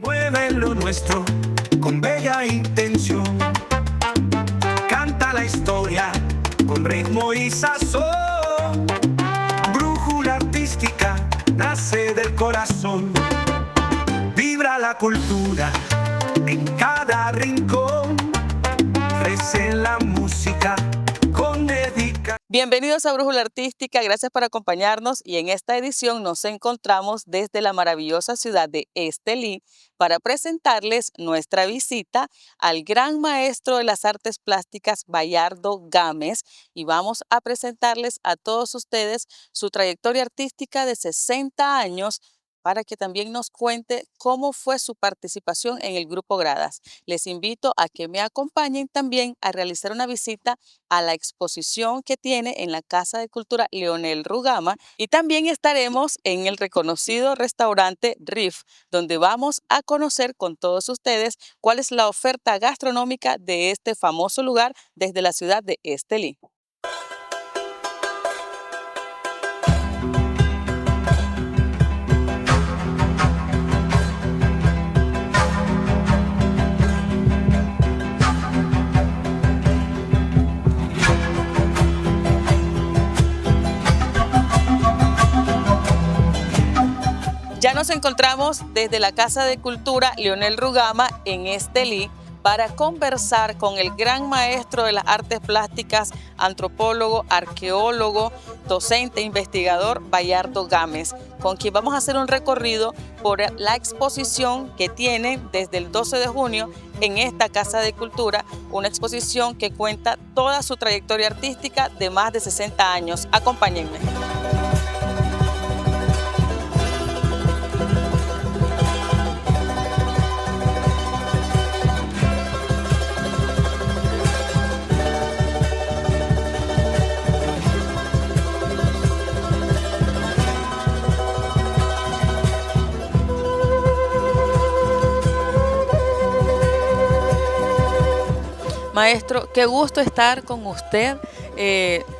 mueve lo nuestro con bella intención. Canta la historia con ritmo y sazón. Brújula artística nace del corazón. Vibra la cultura en cada rincón. Crece la música con dedicación. Bienvenidos a Brújula Artística, gracias por acompañarnos y en esta edición nos encontramos desde la maravillosa ciudad de Estelí para presentarles nuestra visita al gran maestro de las artes plásticas Bayardo Gámez y vamos a presentarles a todos ustedes su trayectoria artística de 60 años para que también nos cuente cómo fue su participación en el Grupo Gradas. Les invito a que me acompañen también a realizar una visita a la exposición que tiene en la Casa de Cultura Leonel Rugama y también estaremos en el reconocido restaurante Riff, donde vamos a conocer con todos ustedes cuál es la oferta gastronómica de este famoso lugar desde la ciudad de Estelí. Ya nos encontramos desde la Casa de Cultura Leonel Rugama en Estelí para conversar con el gran maestro de las artes plásticas, antropólogo, arqueólogo, docente, investigador Bayardo Gámez, con quien vamos a hacer un recorrido por la exposición que tiene desde el 12 de junio en esta Casa de Cultura, una exposición que cuenta toda su trayectoria artística de más de 60 años. Acompáñenme. Maestro, qué gusto estar con usted,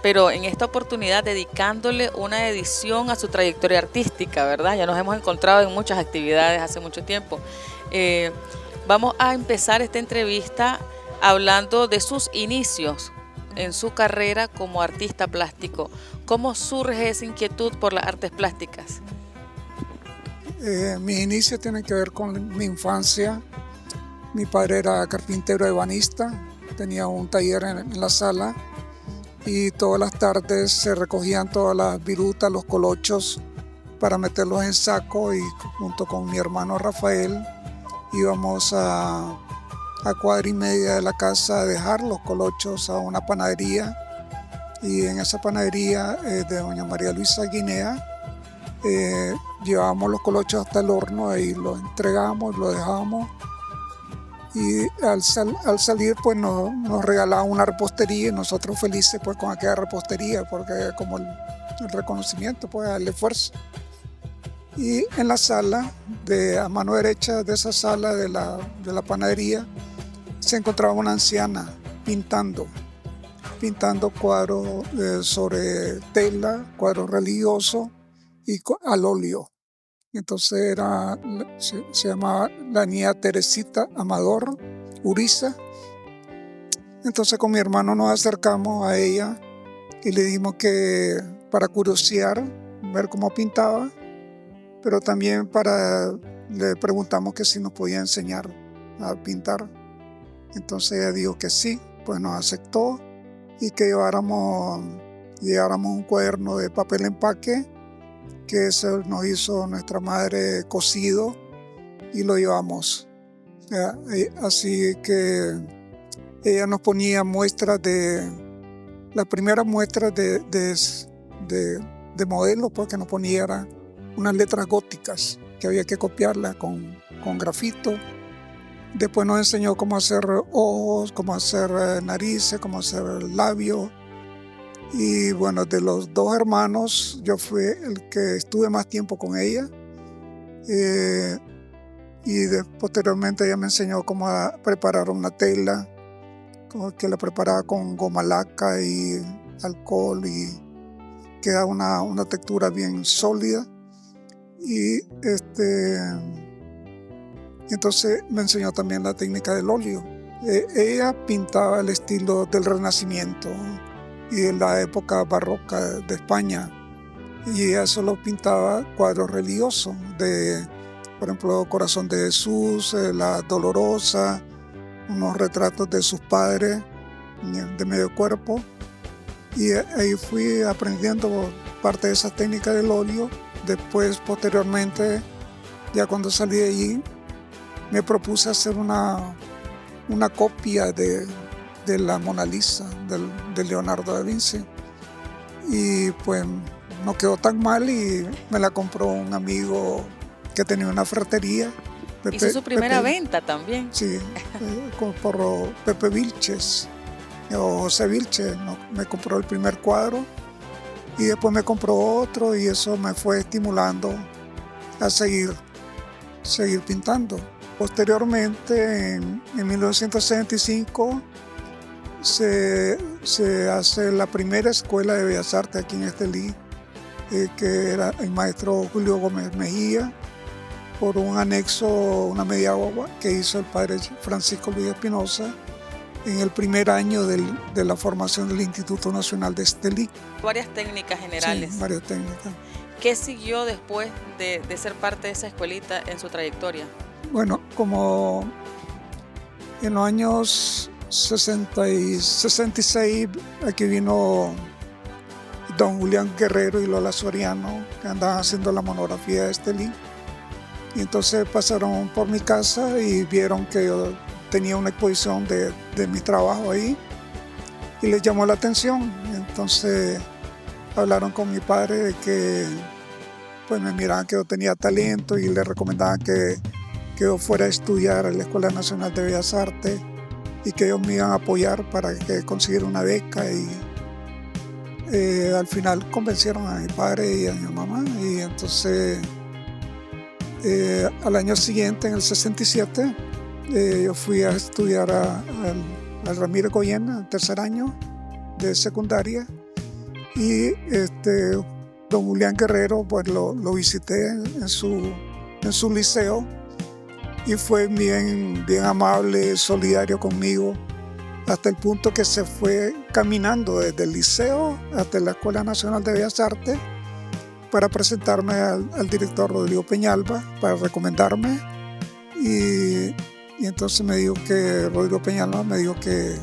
pero en esta oportunidad dedicándole una edición a su trayectoria artística, ¿verdad? Ya nos hemos encontrado en muchas actividades hace mucho tiempo. Vamos a empezar esta entrevista hablando de sus inicios en su carrera como artista plástico. ¿Cómo surge esa inquietud por las artes plásticas? Mis inicios tienen que ver con mi infancia. Mi padre era carpintero ebanista, tenía un taller en la sala y todas las tardes se recogían todas las virutas, los colochos para meterlos en saco y junto con mi hermano Rafael íbamos a cuadra y media de la casa a dejar los colochos a una panadería y en esa panadería de doña María Luisa Guinea llevábamos los colochos hasta el horno y los entregamos, los dejábamos. Y al salir pues nos regalaban una repostería y nosotros felices pues con aquella repostería porque como el reconocimiento pues al esfuerzo. Y en la sala, a mano derecha de esa sala de la panadería, se encontraba una anciana pintando cuadros sobre tela, cuadros religiosos y al óleo. Entonces se llamaba la niña Teresita Amador Uriza. Entonces con mi hermano nos acercamos a ella y le dijimos que para curiosear, ver cómo pintaba, pero también le preguntamos que si nos podía enseñar a pintar. Entonces ella dijo que sí, pues nos aceptó y que lleváramos un cuaderno de papel empaque que eso nos hizo nuestra madre cosido y lo llevamos. Así que ella nos ponía muestras la primera muestra de modelo, porque nos ponía unas letras góticas que había que copiarlas con grafito. Después nos enseñó cómo hacer ojos, cómo hacer narices, cómo hacer labios. Y bueno, de los dos hermanos, yo fui el que estuve más tiempo con ella. Posteriormente ella me enseñó cómo preparar una tela, que la preparaba con goma laca y alcohol y queda una textura bien sólida. Y Y entonces me enseñó también la técnica del óleo. Ella pintaba el estilo del Renacimiento y de la época barroca de España. Y ella solo pintaba cuadros religiosos de, por ejemplo, Corazón de Jesús, la Dolorosa, unos retratos de sus padres de medio cuerpo. Y ahí fui aprendiendo parte de esa técnica del óleo. Después, posteriormente, ya cuando salí de allí, me propuse hacer una copia de la Mona Lisa, de Leonardo da Vinci. Y pues no quedó tan mal y me la compró un amigo que tenía una ferretería. Hizo su primera venta también. Sí, por Pepe Vilches o José Vilches, me compró el primer cuadro y después me compró otro y eso me fue estimulando a seguir pintando. Posteriormente, en 1965, se hace la primera escuela de Bellas Artes aquí en Estelí, que era el maestro Julio Gómez Mejía, por un anexo, una media obra que hizo el padre Francisco Luis Espinosa en el primer año de la formación del Instituto Nacional de Estelí. Varias técnicas generales. Sí, varias técnicas. ¿Qué siguió después de ser parte de esa escuelita en su trayectoria? Bueno, como en los años 60 y 66, aquí vino don Julián Guerrero y Lola Soriano, que andaban haciendo la monografía de Estelí. Y entonces pasaron por mi casa y vieron que yo tenía una exposición de mi trabajo ahí y les llamó la atención. Entonces hablaron con mi padre de que pues me miraban que yo tenía talento y le recomendaban que yo fuera a estudiar a la Escuela Nacional de Bellas Artes y que ellos me iban a apoyar para que consiguiera una beca. Y al final convencieron a mi padre y a mi mamá y entonces al año siguiente, en el 67, yo fui a estudiar al Ramírez Goyena, en tercer año de secundaria, y don Julián Guerrero pues lo visité en su liceo y fue bien amable, solidario conmigo, hasta el punto que se fue caminando desde el liceo hasta la Escuela Nacional de Bellas Artes para presentarme al director Rodrigo Peñalba, para recomendarme. Y entonces me dijo que Rodrigo Peñalba me dijo que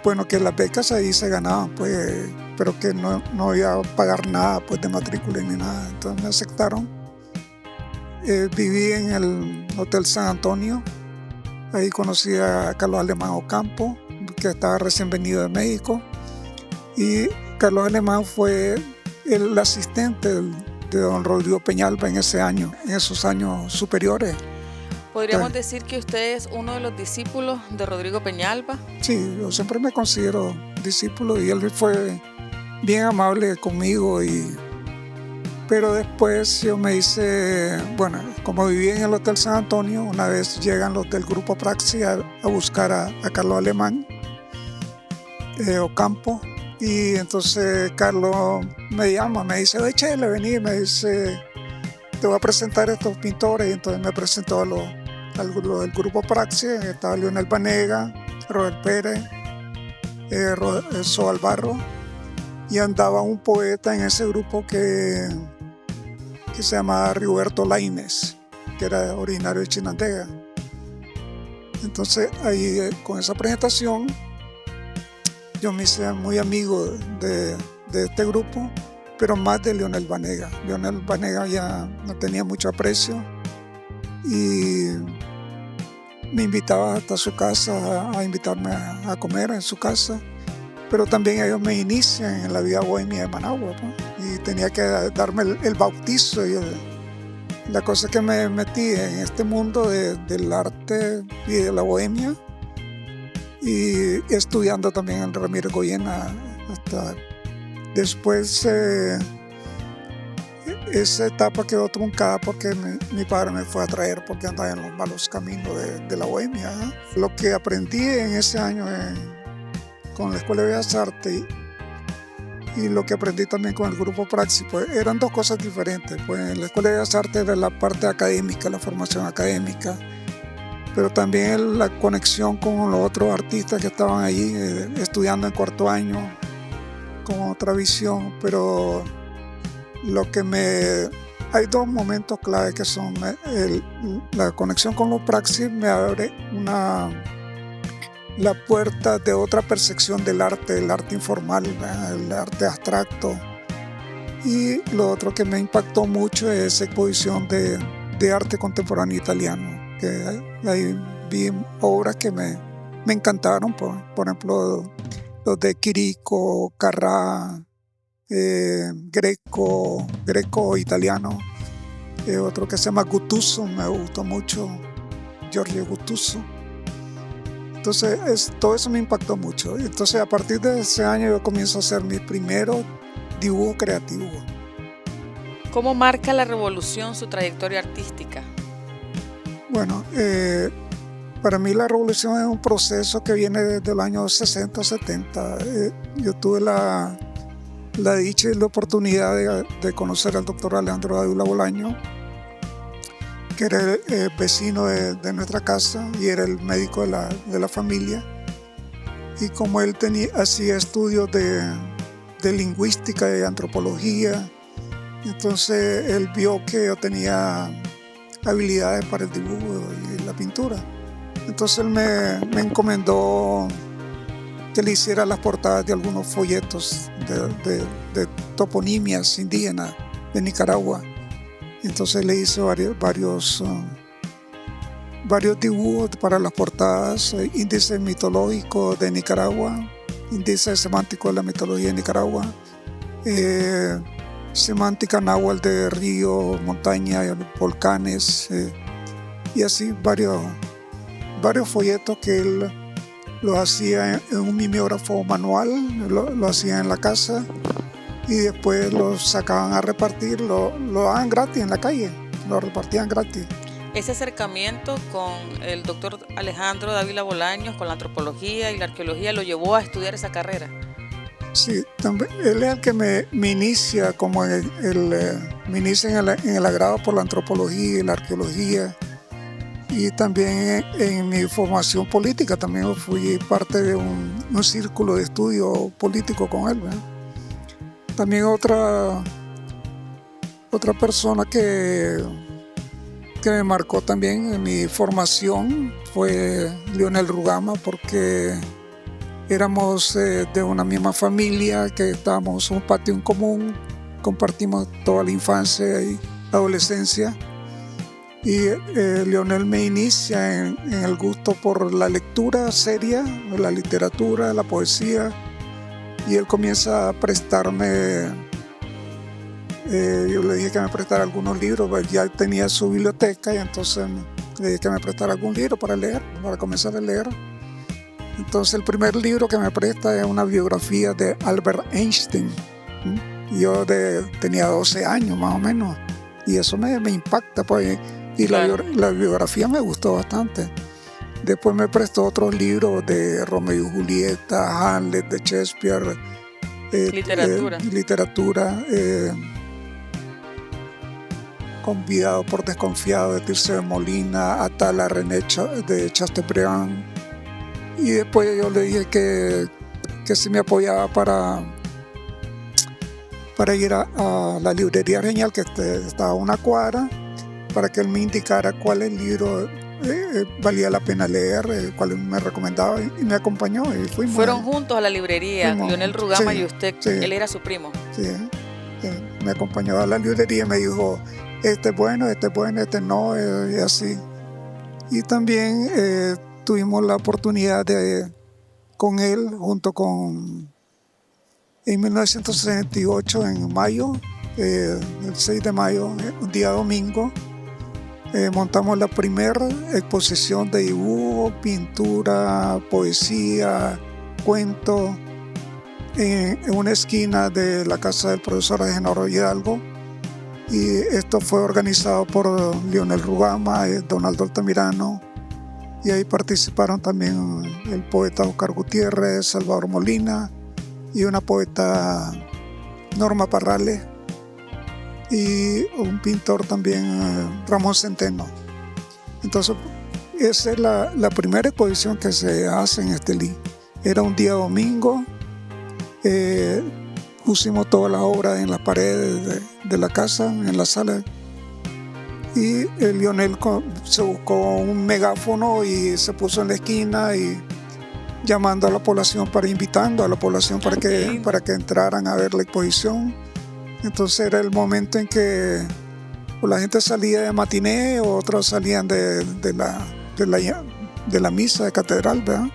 bueno, que las becas ahí se ganaban, pues, pero que no iba a pagar nada pues, de matrícula ni nada. Entonces me aceptaron. Viví en el Hotel San Antonio. Ahí conocí a Carlos Alemán Ocampo, que estaba recién venido de México. Y Carlos Alemán fue el asistente de don Rodrigo Peñalba en ese año, en esos años superiores. ¿Podríamos decir que usted es uno de los discípulos de Rodrigo Peñalba? Sí, yo siempre me considero discípulo y él fue bien amable conmigo. Pero después yo me hice, bueno, como viví en el Hotel San Antonio, una vez llegan los del Grupo Praxis a buscar a Carlos Alemán Ocampo. Y entonces Carlos me llama, me dice, oye, Chele, vení, me dice, te voy a presentar a estos pintores. Y entonces me presentó a los del Grupo Praxis. Estaba Leonel Banega, Robert Pérez, So Albarro, y andaba un poeta en ese grupo que se llamaba Rigoberto Laínez, que era originario de Chinandega. Entonces ahí con esa presentación yo me hice muy amigo de este grupo, pero más de Leonel Banega. Leonel Banega ya no tenía mucho aprecio y me invitaba hasta su casa a invitarme a comer en su casa, pero también ellos me inician en la vida bohemia de Managua, ¿no? Y tenía que darme el bautizo y la cosa que me metí en este mundo del arte y de la bohemia, y estudiando también en Ramírez Goyena. Hasta después esa etapa quedó truncada porque mi padre me fue a traer porque andaba en los malos caminos de la bohemia, ¿eh? Lo que aprendí en ese año con la Escuela de Bellas Artes y lo que aprendí también con el grupo Praxis, pues eran dos cosas diferentes. Pues en la Escuela de Bellas Artes era la parte académica, la formación académica, pero también la conexión con los otros artistas que estaban allí estudiando en cuarto año, con otra visión. Pero lo que hay dos momentos clave que son la conexión con los Praxis me abre la puerta de otra percepción del arte informal, el arte abstracto. Y lo otro que me impactó mucho es esa exposición de arte contemporáneo italiano, que ahí vi obras que me encantaron, por ejemplo, los de Chirico, Carrà, Greco italiano, otro que se llama Guttuso, me gustó mucho, Giorgio Guttuso. Entonces todo eso me impactó mucho. Entonces a partir de ese año yo comienzo a hacer mi primero dibujo creativo. ¿Cómo marca la revolución su trayectoria artística? Bueno, para mí la revolución es un proceso que viene desde los años 60 o 70. Yo tuve la dicha y la oportunidad de conocer al doctor Alejandro Dávila Bolaño, que era el vecino de nuestra casa y era el médico de la familia. Y como él hacía estudios de lingüística y antropología, entonces él vio que yo tenía habilidades para el dibujo y la pintura. Entonces él me encomendó que le hiciera las portadas de algunos folletos de toponimias indígenas de Nicaragua. Entonces le hice varios dibujos para las portadas, índice mitológico de Nicaragua, índice semántico de la mitología de Nicaragua, semántica náhuatl de río, montaña, volcanes, y así varios folletos que él lo hacía en un mimeógrafo manual, lo hacía en la casa y después lo sacaban a repartir, lo daban gratis en la calle, lo repartían gratis. Ese acercamiento con el doctor Alejandro Dávila Bolaños, con la antropología y la arqueología, lo llevó a estudiar esa carrera. Sí, también, él es el que me inicia, me inicia en el agrado por la antropología y la arqueología. Y también en mi formación política, también fui parte de un círculo de estudio político con él, ¿verdad? También otra persona que me marcó también en mi formación fue Leonel Rugama, porque éramos de una misma familia, que estábamos en un patio en común, compartimos toda la infancia y la adolescencia. Y Leonel me inicia en el gusto por la lectura seria, la literatura, la poesía, y él comienza a prestarme, yo le dije que me prestara algunos libros, pues ya tenía su biblioteca, y entonces le dije que me prestara algún libro para leer, para comenzar a leer. Entonces el primer libro que me presta es una biografía de Albert Einstein. Yo tenía 12 años más o menos, y eso me impacta, pues. Y claro, la biografía me gustó bastante. Después me prestó otros libros de Romeo y Julieta, Hamlet, de Shakespeare. Literatura. Convidado por desconfiado, de Tirso de Molina, Atala René de Chateaubriand. Y después yo le dije que si me apoyaba para ir a la librería Genial, que estaba a una cuadra, para que él me indicara cuál libro valía la pena leer, cuál me recomendaba, y me acompañó y fuimos. ¿Fueron juntos a la librería, Leonel Rugama, sí, y usted? Sí, él era su primo. Sí, me acompañó a la librería y me dijo, este es bueno, este no, y así. Y también tuvimos la oportunidad con él, en 1968, en mayo, el 6 de mayo, un día domingo, montamos la primera exposición de dibujo, pintura, poesía, cuento, en una esquina de la casa del profesor Agenor Hidalgo. Y esto fue organizado por Leonel Rugama, Donaldo Altamirano, y ahí participaron también el poeta Oscar Gutiérrez, Salvador Molina y una poeta Norma Parrales, y un pintor también, Ramón Centeno. Entonces, esa es la primera exposición que se hace en Estelí. Era un día domingo, pusimos todas las obras en las paredes de la casa, en la sala, y Lionel se buscó un megáfono y se puso en la esquina y llamando a la población, invitando a la población para que entraran a ver la exposición. Entonces era el momento en que la gente salía de matiné, otros salían de la misa de catedral, ¿verdad?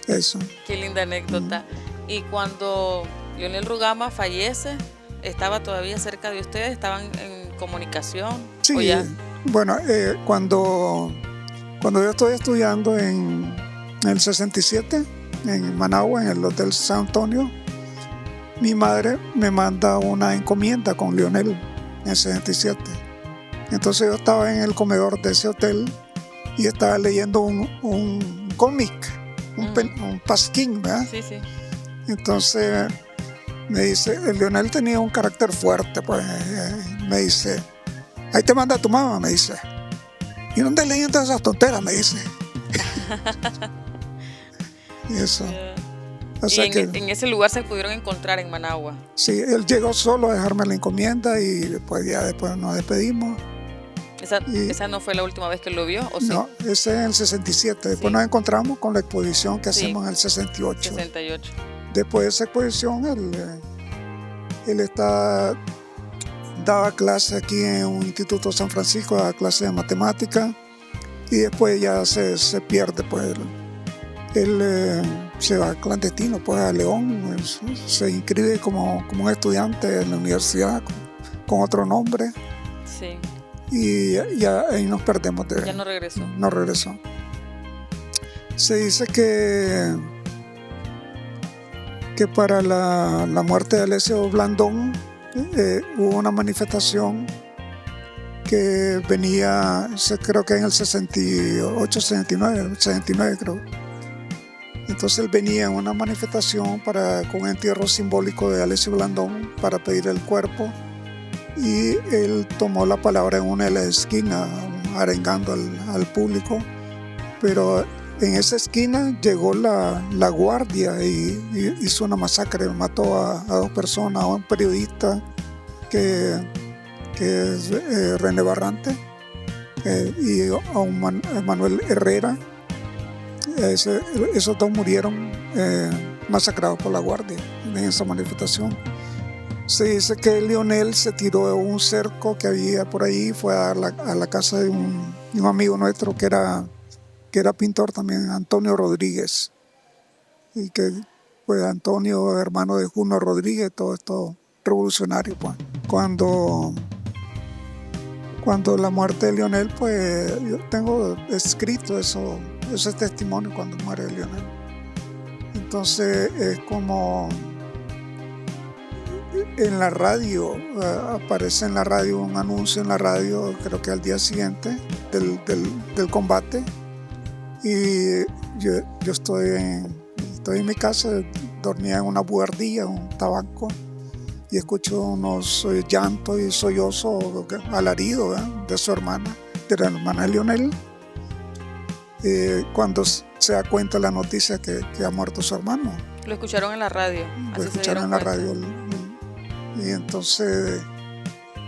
Eso. Qué linda anécdota. Y cuando Lionel Rugama fallece, ¿estaba todavía cerca de ustedes? ¿Estaban en comunicación? Sí, ¿O ya? bueno, cuando yo estoy estudiando en el 67, en Managua, en el Hotel San Antonio, mi madre me manda una encomienda con Lionel en el 67. Entonces yo estaba en el comedor de ese hotel y estaba leyendo un cómic, un pasquín, ¿verdad? Sí, sí. Entonces me dice, el Lionel tenía un carácter fuerte, pues me dice, ahí te manda tu mamá, me dice. ¿Y no andes leyendo esas tonteras? Me dice. Y eso. O sea en ese lugar se pudieron encontrar en Managua. Sí, él llegó solo a dejarme la encomienda y después nos despedimos. ¿Esa no fue la última vez que lo vio? ¿O sí? No, ese es en el 67. Después nos encontramos con la exposición que hacemos en el 68. 68. Después de esa exposición, él daba clase aquí en un instituto San Francisco, daba clase de matemática, y después ya se pierde, pues él se va clandestino, pues a León, se inscribe como un estudiante en la universidad con otro nombre. Sí. Y ya ahí nos perdemos de él. Ya no regresó. No regresó. Se dice que para la muerte de Alessio Blandón hubo una manifestación que venía, creo que en el 68, 69 creo. Entonces él venía en una manifestación con un entierro simbólico de Alessio Blandón para pedir el cuerpo, y él tomó la palabra en una de las esquinas arengando al público, pero en esa esquina llegó la guardia y hizo una masacre, mató a 2 personas, a un periodista que es René Barrante, y a un Manuel Herrera. Esos 2 murieron masacrados por la guardia en esa manifestación. Se dice que Lionel se tiró de un cerco que había por ahí, fue a la casa de un amigo nuestro que era pintor también, Antonio Rodríguez, y que pues Antonio, hermano de Juno Rodríguez, todo esto revolucionario, pues. Cuando la muerte de Lionel, pues yo tengo escrito ese testimonio cuando muere Lionel. Entonces es como en la radio, aparece en la radio un anuncio en la radio, creo que al día siguiente del combate, y yo estoy en mi casa, dormía en una buhardilla, un tabaco, y escucho unos llantos y sollozos, alaridos, de su hermana, de la hermana de Lionel, cuando se da cuenta la noticia que ha muerto su hermano. Lo escucharon en la radio. Lo escucharon en la radio. Y entonces,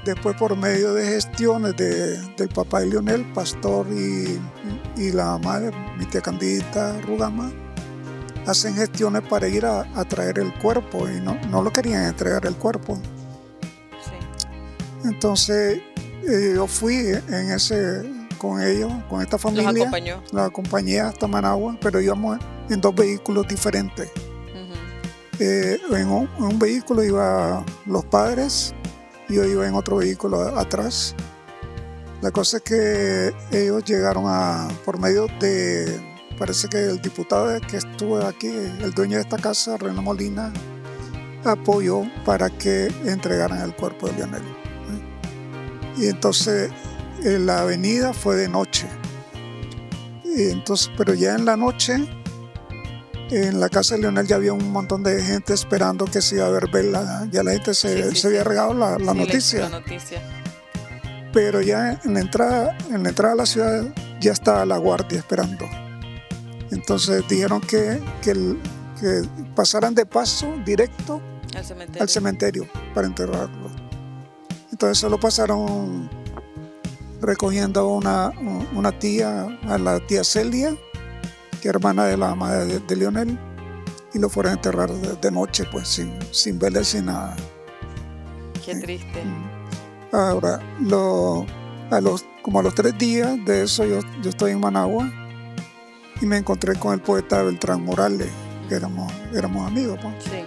después por medio de gestiones del papá de Lionel, Pastor, y la mamá, mi tía Candidita Rugama, hacen gestiones para ir a traer el cuerpo, y no lo querían entregar el cuerpo. Sí. Entonces yo fui con ellos, con esta familia. ¿Los acompañó? Los acompañé hasta Managua, pero íbamos en 2 vehículos diferentes. En un vehículo iban los padres y yo iba en otro vehículo atrás. La cosa es que ellos llegaron por medio de, parece que el diputado que estuvo aquí, el dueño de esta casa, René Molina, apoyó para que entregaran el cuerpo de Lionel. Y entonces la avenida fue de noche. Y entonces, pero ya en la noche en la casa de Leonel ya había un montón de gente esperando que se iba a ver vela. Ya la gente se había regado la Sí, noticia. la noticia. Pero ya en la entrada a la ciudad ya estaba la guardia esperando. Entonces dijeron que pasaran de paso directo al cementerio para enterrarlo. Entonces solo pasaron recogiendo a una tía, a la tía Celia, que es hermana de la madre de Leonel, y lo fueron a enterrar de noche, pues sin vela y sin nada. Qué triste. Ahora, como a los 3 días de eso, yo estoy en Managua y me encontré con el poeta Beltrán Morales, que éramos amigos, pues. Sí.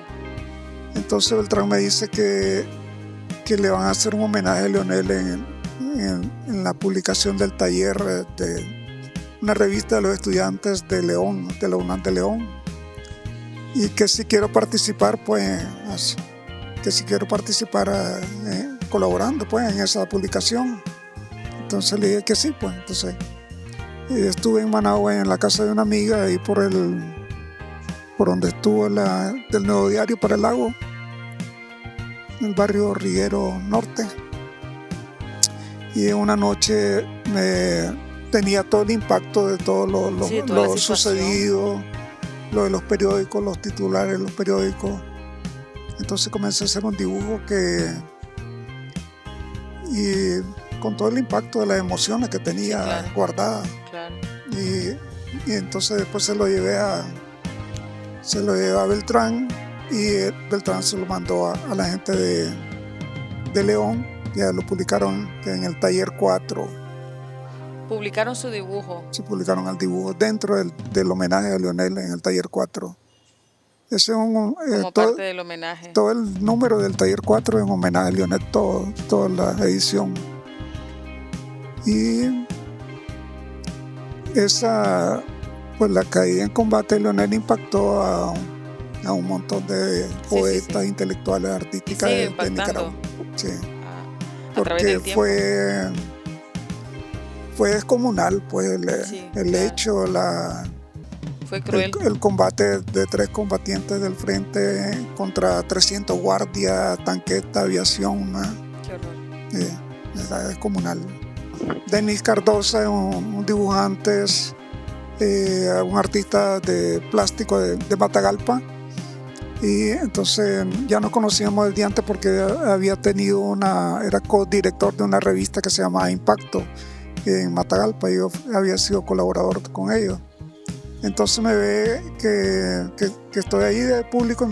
Entonces Beltrán me dice que le van a hacer un homenaje a Leonel en la publicación del taller de una revista de los estudiantes de León, de la UNAM de León, y que si quiero participar, pues, colaborando, pues, en esa publicación. Entonces le dije que sí, pues. Entonces estuve en Managua, en la casa de una amiga, ahí por donde estuvo del Nuevo Diario para el lago, en el barrio Riguero Norte. Y en una noche tenía todo el impacto de todo lo sucedido, lo de los periódicos, los titulares de los periódicos. Entonces comencé a hacer un dibujo y con todo el impacto de las emociones que tenía guardadas. Claro. Y entonces después se lo llevé a Beltrán, y Beltrán se lo mandó a la gente de León. Ya lo publicaron en el taller 4. Publicaron su dibujo. Sí, publicaron el dibujo dentro del homenaje a Leonel en el taller 4. Ese es como parte del homenaje. Todo el número del taller 4 es en homenaje a Leonel, toda la edición. Y pues la caída en combate de Leonel impactó a un montón de poetas, intelectuales, artísticas de Nicaragua. Sí. Porque fue descomunal, pues, el hecho, fue cruel. El combate de 3 combatientes del frente contra 300 guardias, tanqueta, aviación. Qué horror. Era descomunal. Denis Cardosa, un dibujante, un artista de plástico de Matagalpa. Y entonces ya nos conocíamos desde antes porque había tenido era codirector de una revista que se llamaba Impacto en Matagalpa, y yo había sido colaborador con ellos. Entonces me ve que estoy ahí de público y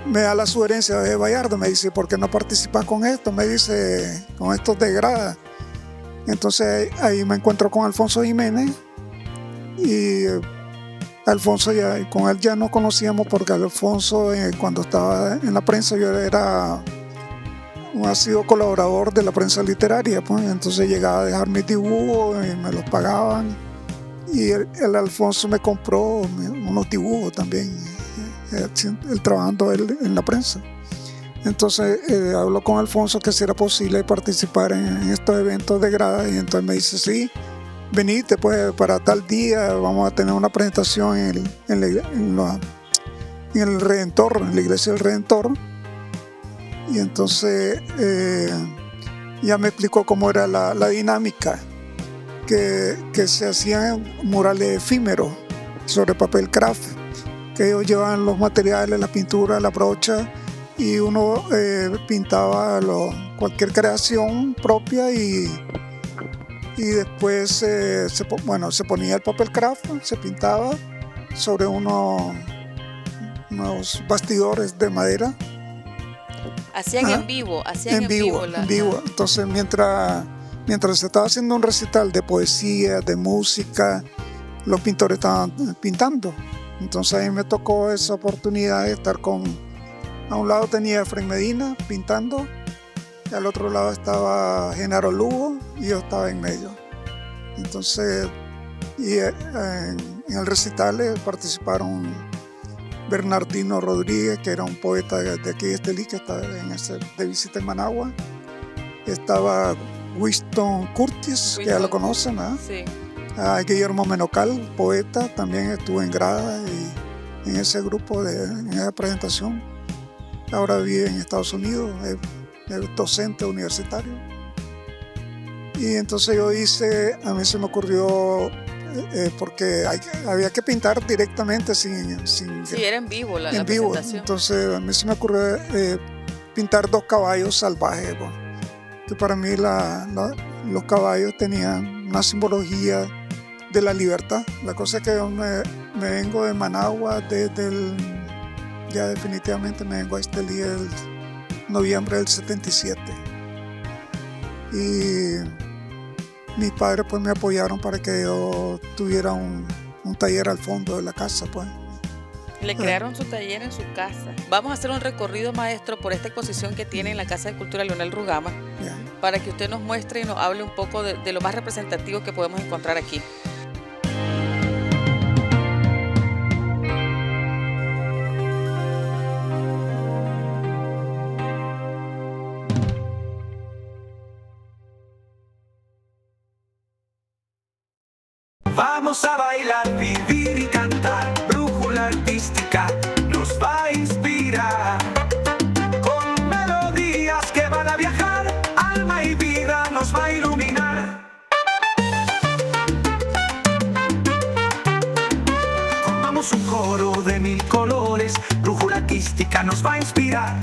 me da la sugerencia de Bayardo, me dice, ¿por qué no participas con esto? Me dice, con estos de grada. Entonces ahí me encuentro con Alfonso Jiménez, y Alfonso con él ya nos conocíamos porque Alfonso, cuando estaba en la prensa, yo ha sido colaborador de la prensa literaria, pues. Entonces llegaba a dejar mis dibujos y me los pagaban, y el Alfonso me compró unos dibujos también, él trabajando en la prensa. Entonces habló con Alfonso que si era posible participar en estos eventos de grada, y entonces me dice, sí, venite, pues, para tal día vamos a tener una presentación en el Redentor, en la iglesia del Redentor. Y entonces ya me explicó cómo era la dinámica, que se hacían murales efímeros sobre papel craft, que ellos llevaban los materiales, la pintura, la brocha, y uno pintaba cualquier creación propia, y después se ponía el papel craft, se pintaba sobre unos bastidores de madera. Hacían en vivo, en vivo. Entonces mientras se estaba haciendo un recital de poesía, de música, los pintores estaban pintando. Entonces a mí me tocó esa oportunidad de estar a un lado tenía Efraín Medina pintando, y al otro lado estaba Genaro Lugo, y yo estaba en medio. Entonces, en el recital participaron Bernardino Rodríguez, que era un poeta de aquí de Estelí, que estaba de visita en Managua. Estaba Winston Curtis, que ya lo conocen, ¿verdad? Sí. Guillermo Menocal, poeta, también estuvo en grada y en ese grupo, en esa presentación. Ahora vive en Estados Unidos, es docente universitario. Y entonces a mí se me ocurrió, porque había que pintar directamente Sí, era en vivo la vivo. presentación. Entonces a mí se me ocurrió pintar 2 caballos salvajes, pues, que para mí los caballos tenían una simbología de la libertad. La cosa es que yo me vengo de Managua ya definitivamente me vengo a Estelí el noviembre del 77. Y mis padres pues me apoyaron para que yo tuviera un taller al fondo de la casa, pues. Le crearon su taller en su casa. Vamos a hacer un recorrido, maestro, por esta exposición que tiene en la Casa de Cultura Leonel Rugama, Ya. para que usted nos muestre y nos hable un poco de lo más representativo que podemos encontrar aquí. Vamos a bailar, vivir y cantar. Brújula artística nos va a inspirar. Con melodías que van a viajar, alma y vida nos va a iluminar. Formamos un coro de 1000 colores. Brújula artística nos va a inspirar.